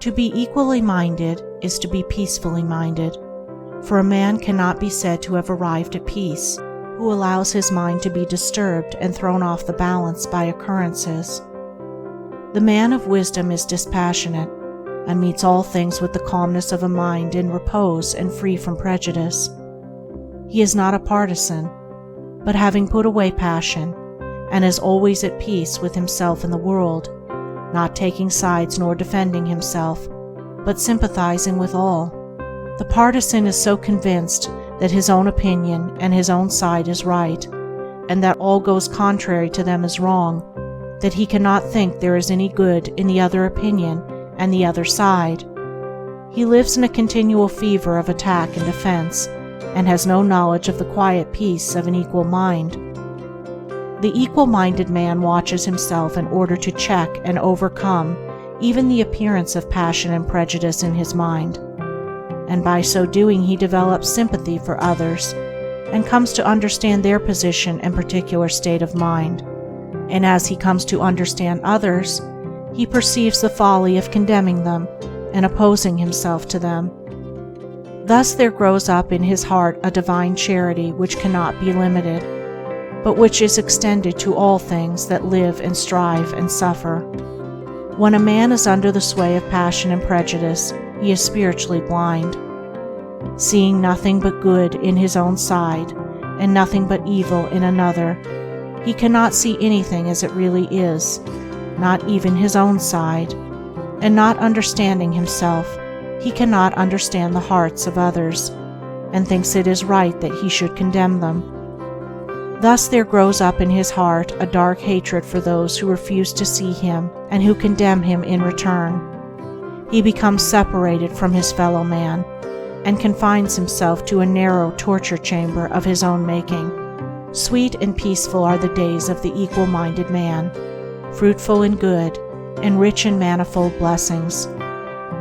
To be equally minded is to be peacefully minded, for a man cannot be said to have arrived at peace who allows his mind to be disturbed and thrown off the balance by occurrences. The man of wisdom is dispassionate, and meets all things with the calmness of a mind in repose and free from prejudice. He is not a partisan, but having put away passion, and is always at peace with himself and the world, not taking sides nor defending himself, but sympathizing with all. The partisan is so convinced that his own opinion and his own side is right, and that all goes contrary to them is wrong, that he cannot think there is any good in the other opinion and the other side. He lives in a continual fever of attack and defense, and has no knowledge of the quiet peace of an equal mind. The equal-minded man watches himself in order to check and overcome even the appearance of passion and prejudice in his mind, and by so doing he develops sympathy for others and comes to understand their position and particular state of mind. And as he comes to understand others, he perceives the folly of condemning them and opposing himself to them. Thus there grows up in his heart a divine charity which cannot be limited, but which is extended to all things that live and strive and suffer. When a man is under the sway of passion and prejudice, he is spiritually blind. Seeing nothing but good in his own side, and nothing but evil in another, he cannot see anything as it really is, not even his own side, and not understanding himself, he cannot understand the hearts of others, and thinks it is right that he should condemn them. Thus there grows up in his heart a dark hatred for those who refuse to see him and who condemn him in return. He becomes separated from his fellow man, and confines himself to a narrow torture chamber of his own making. Sweet and peaceful are the days of the equal-minded man, fruitful in good, and rich in manifold blessings.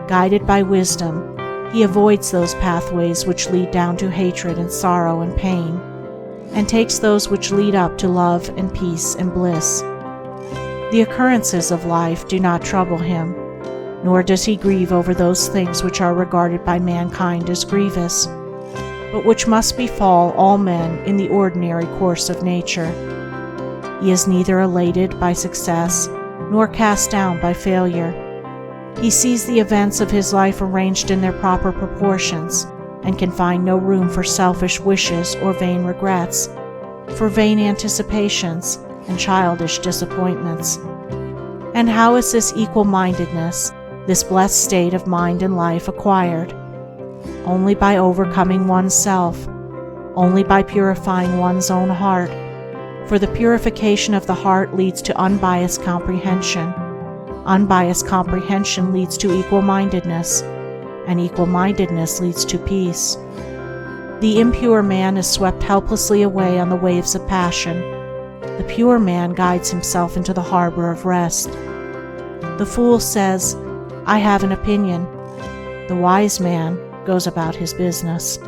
Guided by wisdom, he avoids those pathways which lead down to hatred and sorrow and pain, and takes those which lead up to love and peace and bliss. The occurrences of life do not trouble him, nor does he grieve over those things which are regarded by mankind as grievous, but which must befall all men in the ordinary course of nature. He is neither elated by success nor cast down by failure. He sees the events of his life arranged in their proper proportions, and can find no room for selfish wishes or vain regrets, for vain anticipations and childish disappointments. And how is this equal-mindedness, this blessed state of mind and life, acquired? Only by overcoming oneself, only by purifying one's own heart, for the purification of the heart leads to unbiased comprehension. Unbiased comprehension leads to equal-mindedness, and equal-mindedness leads to peace. The impure man is swept helplessly away on the waves of passion. The pure man guides himself into the harbor of rest. The fool says, "I have an opinion." The wise man goes about his business.